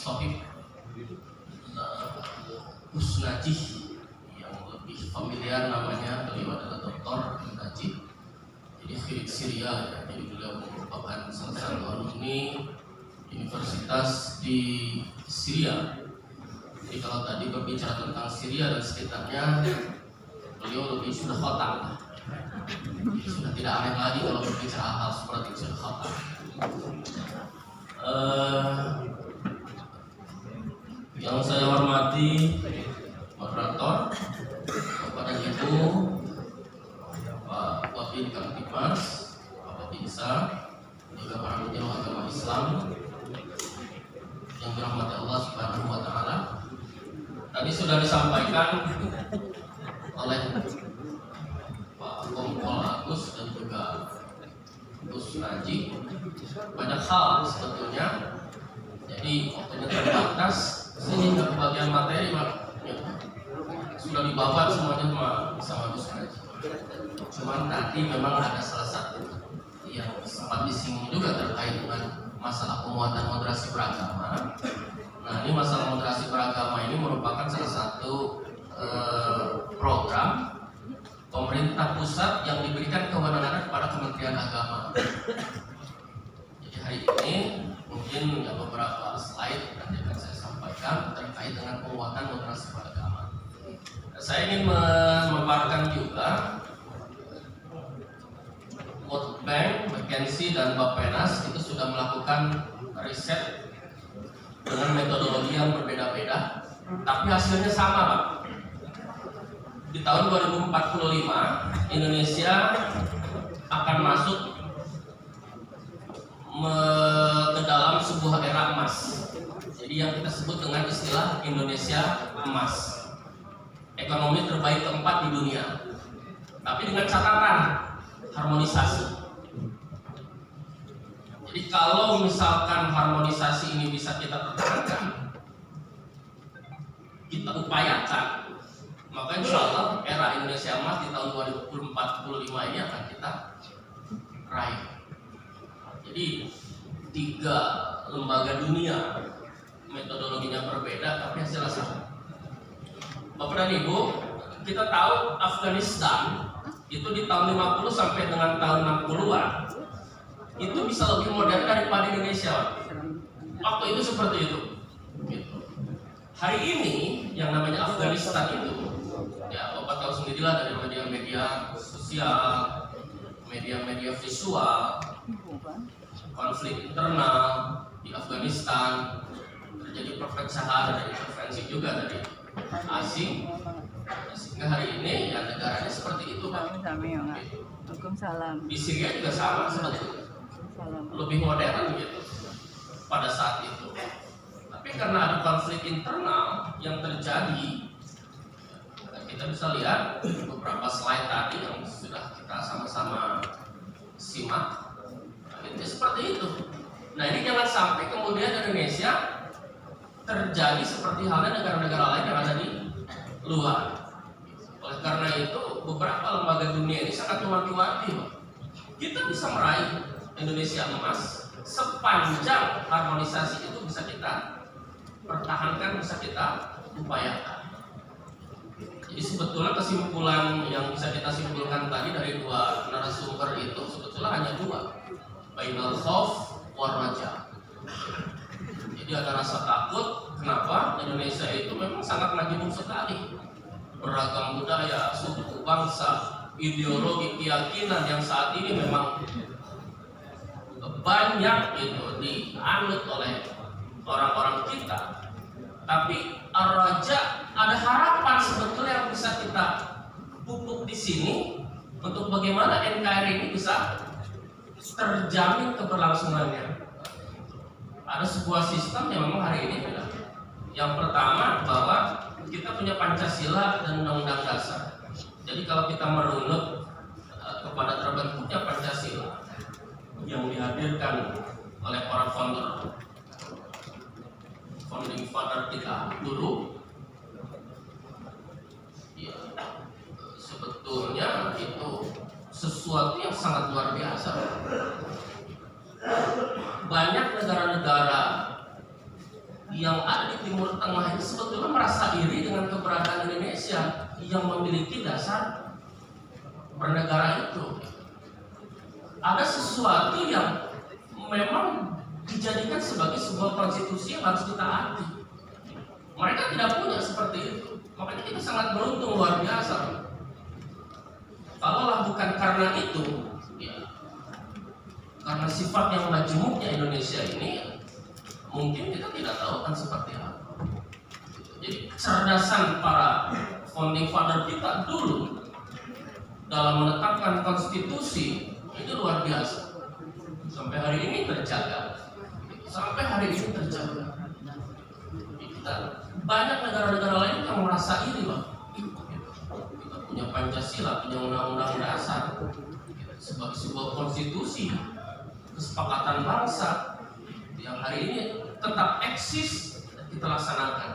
Sohib Gus Najih, yang lebih familiar namanya, beliau adalah Dr. Najih. Jadi Khalid Syria ya. Jadi beliau merupakan salah satu alumni universitas di Syria. Jadi kalau tadi berbicara tentang Syria dan sekitarnya, beliau lebih sudah khotam. Sudah tidak aneh lagi kalau berbicara hal seperti itu, sudah khotam. Yang saya hormati moderator, kepada Ibu Pak Wakil Kamtibmas, Bapak Binsa, juga para penyuluh agama Islam yang dirahmati Allah Subhanahu wa Ta'ala. Tadi sudah disampaikan oleh Pak Kompol Agus dan juga Gus Najih banyak hal sebetulnya. Jadi waktunya terbatas, sehingga bagian materi sudah dibabat semuanya sama Gus Najih. Cuman tadi memang ada salah satu yang sempat disinggung juga terkait dengan masalah penguatan moderasi beragama. Nah, ini masalah moderasi beragama ini merupakan salah satu program pemerintah pusat yang diberikan kewenangan kepada Kementerian Agama. Jadi hari ini mungkin beberapa slide nanti akan saya sampaikan terkait dengan penguatan moderasi beragama. Saya ingin memaparkan juga World Bank, McKinsey, dan Bappenas itu sudah melakukan riset dengan metodologi yang berbeda-beda, tapi hasilnya sama, Pak. Di tahun 2045 Indonesia akan masuk ke dalam sebuah era emas. Jadi yang kita sebut dengan istilah Indonesia emas, ekonomi terbaik keempat di dunia. Tapi dengan catatan harmonisasi. Jadi kalau misalkan harmonisasi ini bisa kita pertahankan, kita upayakan, maka insya Allah era Indonesia emas di tahun 2045 ini akan kita raih. Jadi 3 lembaga dunia metodologinya berbeda tapi hasilnya sama. Bapak dan Ibu, kita tahu Afghanistan itu di tahun 50 sampai dengan tahun 60-an itu bisa lebih modern daripada Indonesia. Waktu itu seperti itu. Hari ini yang namanya Afghanistan itu, ya Bapak tahu sendirilah dari media-media sosial, media-media visual, konflik internal di Afghanistan, terjadi perpecahan dan intervensi juga dari asing. Sehingga hari ini ya negaranya seperti itu, Pak. Di Syria juga sama seperti itu. Lebih modern gitu pada saat itu. Tapi karena ada konflik internal yang terjadi, kita bisa lihat beberapa slide tadi yang sudah kita sama-sama simak. Itu seperti itu. Nah, ini jangan sampai kemudian Indonesia terjadi seperti halnya negara-negara lain yang ada di luar. Oleh karena itu, beberapa lembaga dunia ini sangat mewanti-wanti, kita bisa meraih Indonesia emas sepanjang harmonisasi itu bisa kita pertahankan, bisa kita upayakan. Jadi sebetulnya kesimpulan yang bisa kita simpulkan tadi dari 2 narasumber itu sebetulnya hanya 2, bainal khauf war raja. Jadi ada rasa takut. Kenapa? Indonesia itu memang sangat majemuk sekali, beragam budaya, suku, bangsa, ideologi, keyakinan yang saat ini memang banyak itu dianut oleh orang-orang kita. Tapi Ar-Raja, ada harapan sebetulnya yang bisa kita pupuk di sini untuk bagaimana NKRI ini bisa terjamin keberlangsungannya. Ada sebuah sistem yang memang hari ini beda. Yang pertama bahwa kita punya Pancasila dan Undang-Undang Dasar. Jadi kalau kita merunut kepada terbentuknya Pancasila yang dihadirkan oleh para founding father kita dulu, ya, sebetulnya itu sesuatu yang sangat luar biasa. Banyak negara-negara yang ada di Timur Tengah itu sebetulnya merasa iri dengan keberadaan Indonesia yang memiliki dasar bernegara itu. Ada sesuatu yang memang dijadikan sebagai sebuah konstitusi yang harus ditaati. Mereka tidak punya seperti itu. Makanya kita sangat beruntung luar biasa. Kalaulah bukan karena itu, ya, karena sifat yang majemuknya Indonesia ini, mungkin kita tidak tahu kan seperti apa. Jadi kecerdasan para founding father kita dulu dalam menetapkan konstitusi itu luar biasa. Sampai hari ini terjaga. Sampai hari ini terjaga. Kita banyak negara-negara lain yang merasa iri, Pak. Kita punya Pancasila, punya undang-undang dasar sebagai sebuah konstitusi kesepakatan bangsa yang hari ini tetap eksis dan kita laksanakan.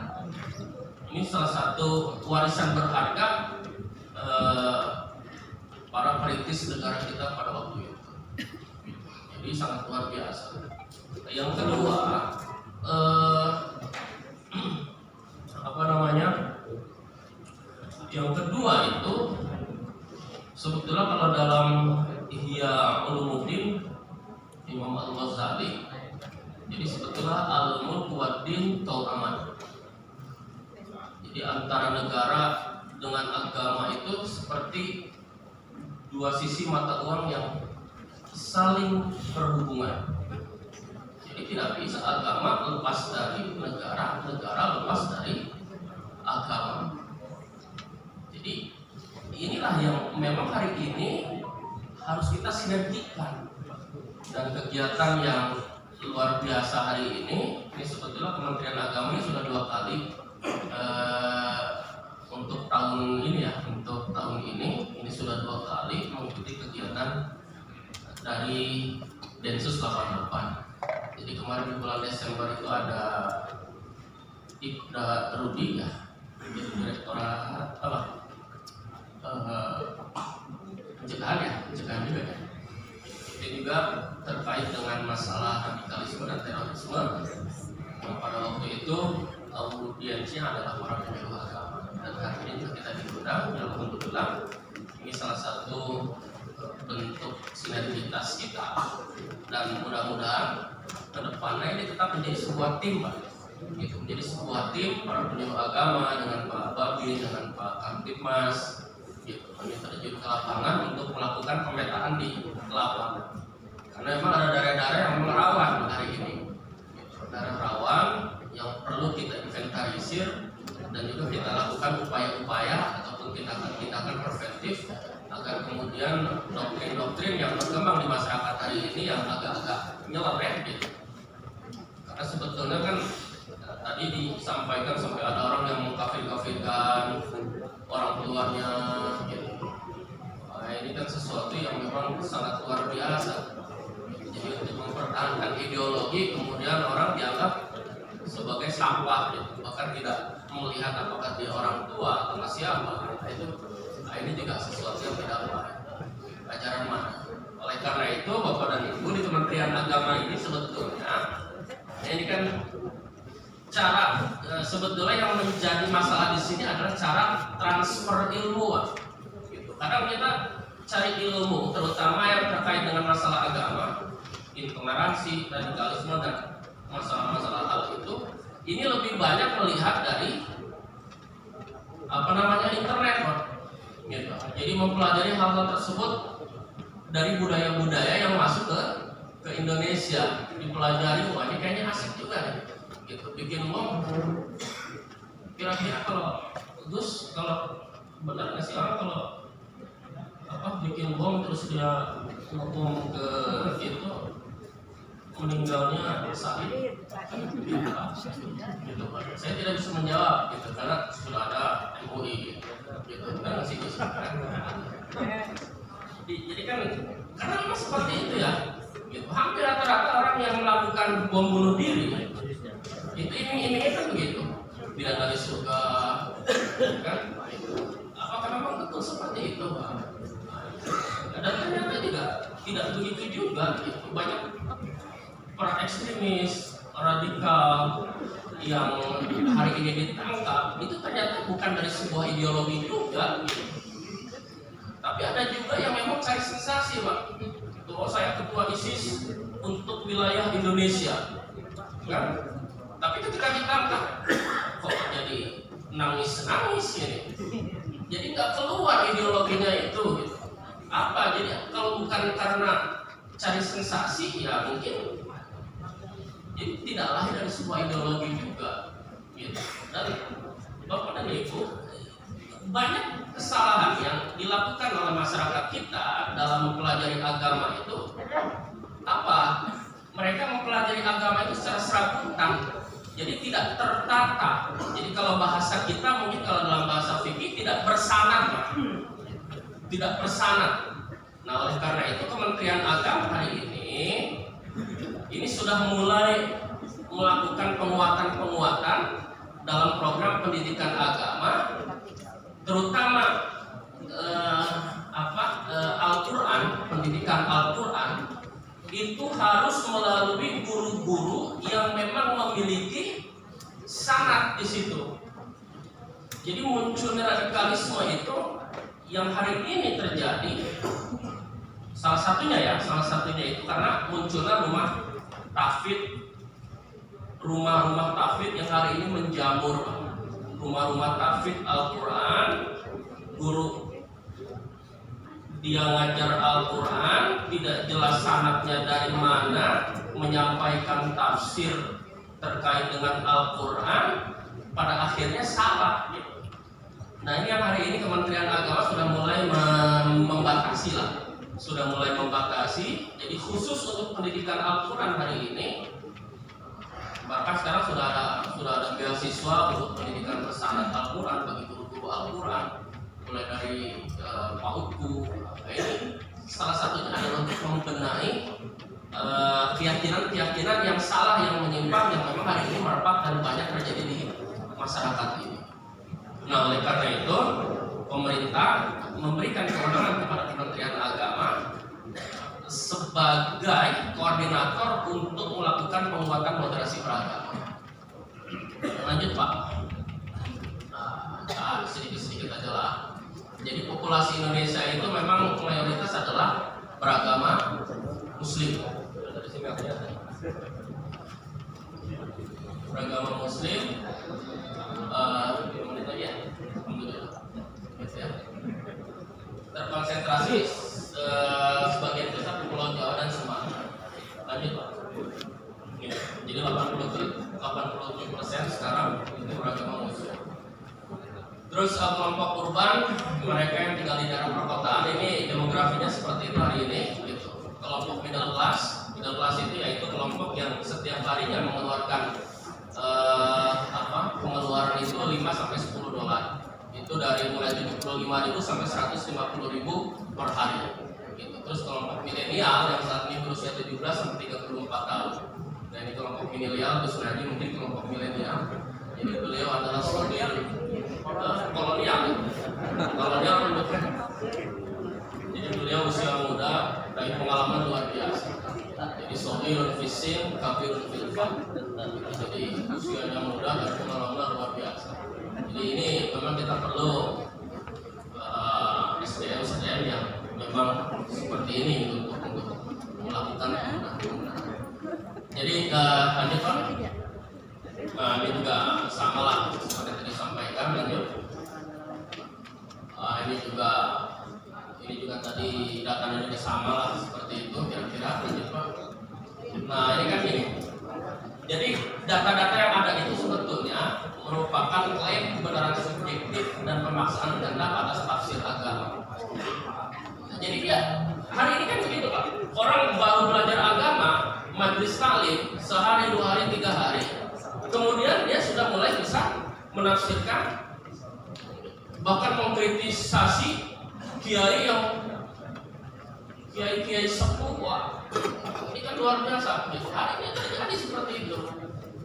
Ini salah satu warisan berharga para perintis negara kita pada waktu itu. Jadi sangat luar biasa. Yang kedua, Yang kedua itu sebetulnya kalau dalam Ihya Ulumuddin Imam Al-Ghazali, jadi sebetulnya al-mulku wad-din tau'aman. Jadi antara negara dengan agama itu seperti dua sisi mata uang yang saling berhubungan. Jadi tidak bisa agama lepas dari negara, negara lepas dari agama. Jadi inilah yang memang hari ini harus kita sinergikan. Dan kegiatan yang luar biasa hari ini sebetulnya Kementerian Agama ini sudah 2 kali untuk tahun ini ya, untuk tahun ini sudah 2 kali mengikuti kegiatan dari Densus 88. Jadi kemarin di bulan Desember itu ada Ibda Rudi ya, Direktorat pencegahan juga ya. Ini juga terkait dengan masalah radikalisme dan terorisme. Pada waktu itu audiensnya adalah para penyuluh agama, dan hari ini kita diundang yang kebetulan ini salah satu bentuk sinergitas kita, dan mudah-mudahan kedepannya ini tetap menjadi sebuah tim, Pak. Gitu, menjadi sebuah tim para penyuluh agama dengan Pak Babin, dengan Pak Kamtibmas, gitu, kami terjun ke lapangan untuk melakukan pemetaan di lapangan. Karena memang ada daerah-daerah yang rawan hari ini, daerah rawan yang perlu kita inventarisir dan juga kita lakukan upaya-upaya ataupun tindakan preventif agar kemudian doktrin-doktrin yang berkembang di masyarakat hari ini yang agak-agak nyeleneh gitu. Karena sebetulnya kan tadi disampaikan sampai ada orang yang mengkafir-kafirkan orang tuanya gitu. Nah, ini kan sesuatu yang memang sangat luar biasa. Jadi untuk mempertahankan ideologi kemudian orang dianggap sebagai sampah gitu. Bahkan tidak melihat apakah dia orang tua atau siapa. Ini juga sesuatu yang tidak baik. Ajaran mana? Oleh karena itu Bapak dan Ibu di Kementerian Agama ini sebetulnya ini kan cara sebetulnya yang menjadi masalah di sini adalah cara transfer ilmu. Gitu. Kadang kita cari ilmu terutama yang terkait dengan masalah agama, intoleransi, radikalisme dan masalah-masalah hal itu, ini lebih banyak melihat dari internet, Pak. Gitu. Jadi mempelajari hal-hal tersebut dari budaya-budaya yang masuk ke Indonesia, dipelajari, wah ini kayaknya asik juga nih. Gitu, bikin uang. Kira-kira kalau benar nggak sih orang kalau bikin uang terus dia ngomong ke itu meninggalnya sahih gitu. Saya tidak bisa menjawab gitu karena sudah ada MUI gitu kan sih. Jadi kan karena memang seperti itu ya gitu. Hampir rata-rata orang yang melakukan bom bunuh diri itu iming-imingnya kan begitu, tidak dari surga kan. Apakah memang betul seperti itu, Pak? Dan ternyata juga tidak begitu juga gitu. Banyak para ekstremis radikal yang hari ini ditangkap itu ternyata bukan dari sebuah ideologi juga gitu. Tapi ada juga yang memang cari sensasi, Pak. Oh, saya ketua ISIS untuk wilayah Indonesia, kan? Tapi ketika ditangkap, kok jadi nangis-nangis ini? Jadi nggak keluar ideologinya itu. Gitu. Apa? Jadi kalau bukan karena cari sensasi, ya mungkin jadi tidak lahir dari sebuah ideologi juga. Gitu. Dan Bapak dan Ibu, banyak kesalahan yang dilakukan oleh masyarakat kita dalam mempelajari agama itu apa? Mereka mempelajari agama itu secara serabutan, jadi tidak tertata. Jadi kalau bahasa kita mungkin kalau dalam bahasa fikih tidak bersanad, tidak bersanad. Nah, oleh karena itu Kementerian Agama hari ini sudah mulai melakukan penguatan dalam program pendidikan agama, terutama Al-Quran, pendidikan Al-Quran itu harus melalui guru-guru yang memang memiliki sanad di situ. Jadi munculnya radikalisme itu yang hari ini terjadi, salah satunya itu karena munculnya rumah-rumah tahfidz yang hari ini menjamur. Rumah-rumah tahfidz Al-Quran, guru dia ngajar Al-Quran, tidak jelas sanadnya dari mana, menyampaikan tafsir terkait dengan Al-Quran, pada akhirnya salah. Nah, ini yang hari ini Kementerian Agama sudah mulai membatasi lah, Jadi khusus untuk pendidikan Al-Quran hari ini, bahkan sekarang sudah ada beasiswa untuk pendidikan bersanad Al-Quran bagi guru-guru Al-Quran, mulai dari PAUDku. Ini salah satunya adalah untuk membenahi keyakinan yang salah, yang menyimpang, yang memang hari ini merebak dan banyak terjadi di masyarakat ini. Nah, oleh karena itu pemerintah memberikan kewenangan kepada Kementerian Agama sebagai koordinator untuk melakukan penguatan moderasi beragama. Lanjut, Pak. Nah, sedikit-sedikit aja lah. Jadi populasi Indonesia itu memang mayoritas adalah beragama Muslim. Beragama Muslim. Terkonsentrasi sebagian besar di Pulau Jawa dan Sumatera. Lanjut, Pak. Jadi 87% sekarang itu beragama Muslim. Terus kelompok urban, mereka yang tinggal di daerah perkotaan, ini demografinya seperti itu hari ini. Gitu. Kelompok middle class itu yaitu kelompok yang setiap harinya mengeluarkan pengeluaran itu 5 sampai 10 dolar. Itu dari mulai 75.000 sampai 150.000 per hari. Gitu. Terus kelompok milenial yang saat ini berusia 17 sampai 34 tahun. Dan ini kelompok milenial, Gus Nadi mungkin kelompok milenial. Jadi beliau adalah sopir kolonial. Jadi beliau usia muda, dari pengalaman luar biasa. Jadi sopir fishing, kafir filfah. Jadi usianya muda dan pengalaman luar biasa. Jadi ini memang kita perlu SDM yang memang seperti ini untuk melakukan penggunaan. Jadi lanjut, Pak. Ini juga sama lah seperti tadi disampaikan. Lanjut. Ini juga tadi datanya juga sama lah seperti itu kira-kira. Lanjut, Pak. Nah, ini kan ini. Jadi data-data yang ada itu sebetulnya merupakan klaim kebenaran subjektif dan pemaksaan kehendak atas tafsir agama. Nah, jadi dia hari ini kan begitu, Pak. Orang baru belajar agama, majelis taklim sehari, 2 hari, 3 hari, kemudian dia sudah mulai bisa menafsirkan, bahkan mengkritisasi kiai sepuh. Wah, ini kan luar biasa. Hari ini terjadi seperti itu.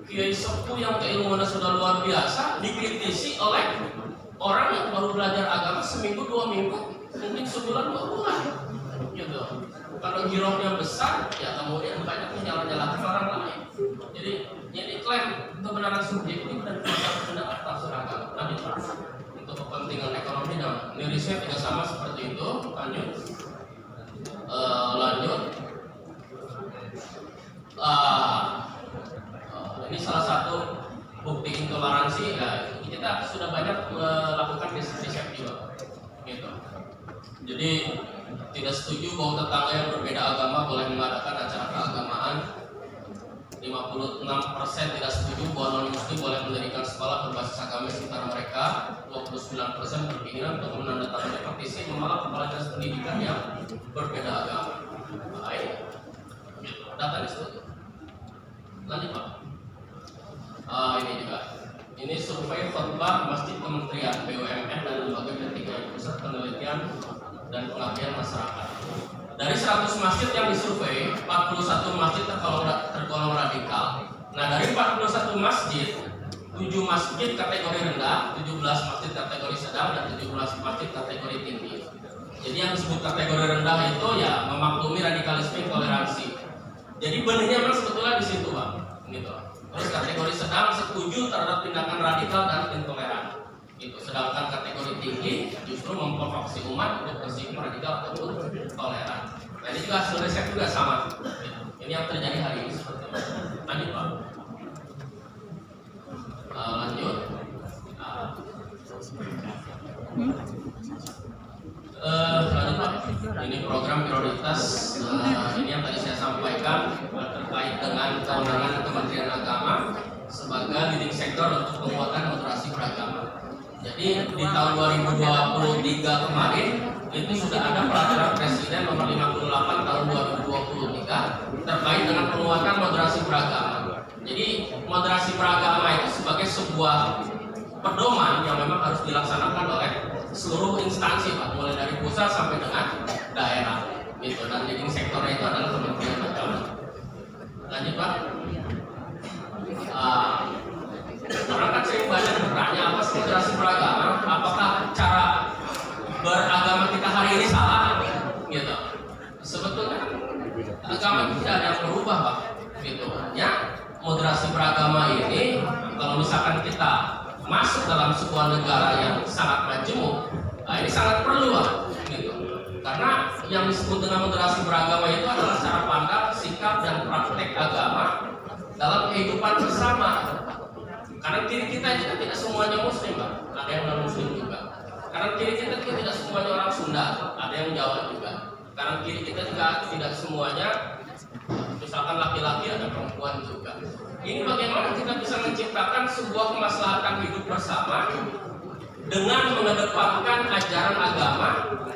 Kiai sepuh yang keilmuannya sudah luar biasa dikritisi oleh orang yang baru belajar agama seminggu, 2 minggu, mungkin sebulan, 2 bulan. Gitu. Kalau girohnya besar, ya kemudian banyak menyalahkan orang lain. Jadi klaim kebenaran subjektif dan kebenaran tafsir agama. Tadi Pak, untuk kepentingan ekonomi dan Indonesia tidak sama seperti itu. Lanjut. Ini salah satu bukti intoleransi. Ya, kita sudah banyak melakukan riset juga, gitu. Jadi tidak setuju bahwa tetangga yang berbeda agama boleh mengadakan acara keagamaan. 56% tidak setuju bahwa non-muslim boleh mendirikan sekolah berbasis agama sekitar mereka. 29% berpikiran untuk menandatangani petisi menolak kepala dinas pendidikan yang berbeda agama. Baik, datanya setuju. Lanjut Pak. Ini juga. Ini survei khotbah masjid Kementerian BUMN dan lembaga ketiga pusat penelitian dan pengabdian masyarakat. Dari 100 masjid yang disurvei, 41 masjid tergolong radikal. Nah, dari 41 masjid, 7 masjid kategori rendah, 17 masjid kategori sedang, dan 17 masjid kategori tinggi. Jadi yang disebut kategori rendah itu ya memaklumi radikalisme intoleransi. Jadi benihnya memang sebetulnya di situ, Pak. Gitu. Terus kategori sedang setuju terhadap tindakan radikal dan intoleran. Gitu. Sedangkan kategori tinggi justru memprovokasi umat untuk bersikap radikal ataupun toleran. Nah, ini juga hasil riset juga sama. Ini yang terjadi hari ini seperti itu. Lanjut Pak. Lanjut. Lanjut Pak. Ini program prioritas. Ini yang tadi saya sampaikan terkait dengan kewenangan Kementerian Agama sebagai leading sektor untuk penguatan moderasi beragama. Jadi di tahun 2023 kemarin itu sudah ada peraturan Presiden nomor 58 tahun 2023 terkait dengan penguatan moderasi beragama. Jadi moderasi beragama itu sebagai sebuah pedoman yang memang harus dilaksanakan oleh seluruh instansi Pak, mulai dari pusat sampai dengan daerah. Gitu. Dan leading sektornya itu adalah Kementerian Agama. Lanjut Pak. Orang kan sering banyak bertanya apa sih moderasi beragama? Apakah cara beragama kita hari ini salah? Gitu. Sebetulnya agama itu tidak ada yang berubah Pak. Gitu. Ya, moderasi beragama ini kalau misalkan kita masuk dalam sebuah negara yang sangat majemuk, nah ini sangat perlu Pak. Gitu. Karena yang disebut dengan moderasi beragama itu adalah cara pandang, sikap dan praktek agama dalam kehidupan bersama. Karena diri kita juga tidak semuanya muslim Pak, ada yang non muslim juga. Karena diri kita juga tidak semuanya orang Sunda, ada yang Jawa juga. Karena diri kita juga tidak semuanya, misalkan laki-laki ada perempuan juga. Ini bagaimana kita bisa menciptakan sebuah kemaslahatan hidup bersama dengan mengedepankan ajaran agama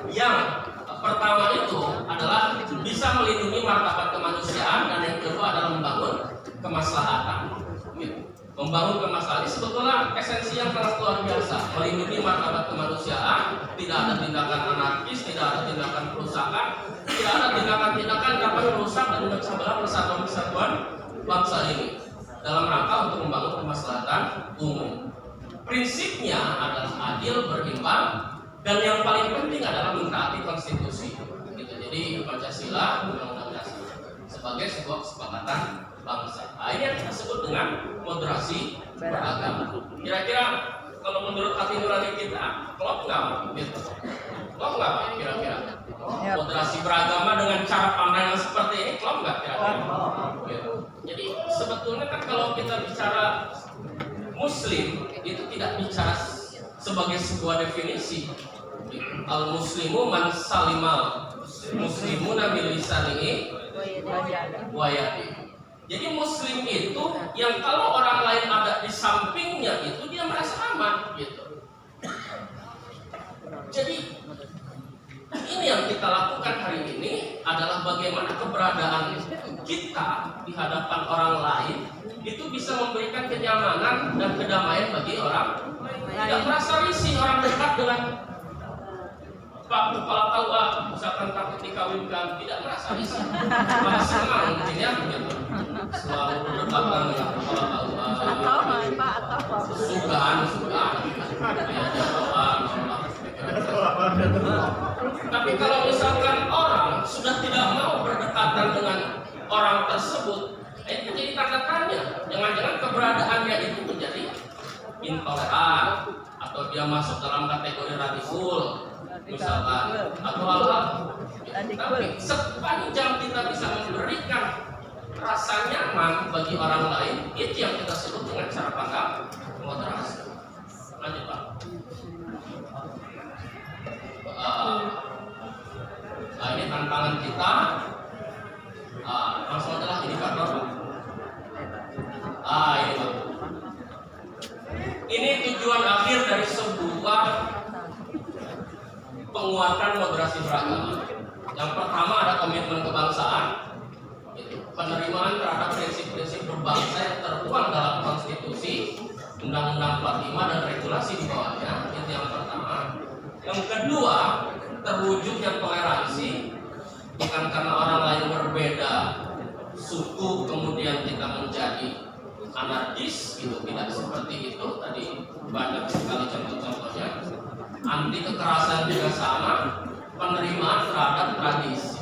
yang pertama itu adalah bisa melindungi martabat kemanusiaan dan yang kedua adalah membangun kemaslahatan. Membangun kemaslahatan ini sebetulnya esensi yang sangat luar biasa. Melindungi martabat kemanusiaan, tidak ada tindakan anarkis, tidak ada tindakan perusakan, tidak ada tindakan-tindakan dapat merusak dan memecah belah persatuan bangsa ini dalam rangka untuk membangun kemaslahatan umum. Prinsipnya adalah adil, berimbang, dan yang paling penting adalah mentaati konstitusi. Gitu. Jadi Pancasila, Undang-Undang Dasar sebagai sebuah kesepakatan bangsa. Nah, ini yang kita sebut dengan moderasi beragama. Kira-kira kalau menurut hati nurani kita, klop nggak? Gitu. Klop nggak Pak? Kira-kira moderasi beragama dengan cara pandang yang seperti ini, klop nggak kira-kira? Gitu. Jadi sebetulnya kan kalau kita bicara Muslim itu tidak bicara sebagai sebuah definisi. Al-muslimu man salimal muslimuna bil lisanihi wa yadihi. Jadi muslim itu yang kalau orang lain ada di sampingnya itu dia merasa aman gitu. Jadi ini yang kita lakukan hari ini adalah bagaimana keberadaan kita di hadapan orang lain itu bisa memberikan kenyamanan dan kedamaian bagi orang. Tidak merasa risih orang dekat dengan Pak Kepala KUA, misalkan takut dikawinkan, tidak merasa risih, malah senang mungkin ya begitu. Selalu berdekatan dengan Kepala KUA, sugaan, tapi kalau misalkan orang sudah tidak mau berdekatan dengan orang tersebut, itu jadi tanda tanya. Jangan-jangan keberadaannya itu menjadi intoleran atau dia masuk dalam kategori radikul misalkan atau apa. Tapi sepanjang kita bisa memberikan rasa nyaman bagi orang lain, itu yang kita sebut dengan cara pandang moderasi. Lanjut Pak. Ini tantangan kita. Langsung aja lah indikator Pak. Ini Pak. Ini tujuan akhir dari sebuah penguatan moderasi beragama. Yang pertama ada komitmen kebangsaan, penerimaan terhadap prinsip-prinsip berbangsa yang tertuang dalam konstitusi, Undang-Undang 45 dan regulasi di bawahnya. Itu yang pertama. Yang kedua, terwujudnya toleransi, bukan karena orang lain berbeda suku kemudian kita menjadi anarkis, gitu. Tidak seperti itu. Tadi banyak sekali contoh-contohnya. Anti kekerasan juga sama, penerimaan terhadap tradisi.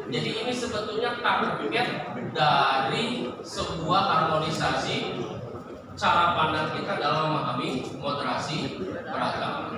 Jadi ini sebetulnya target dari sebuah harmonisasi cara pandang kita dalam memahami moderasi beragama.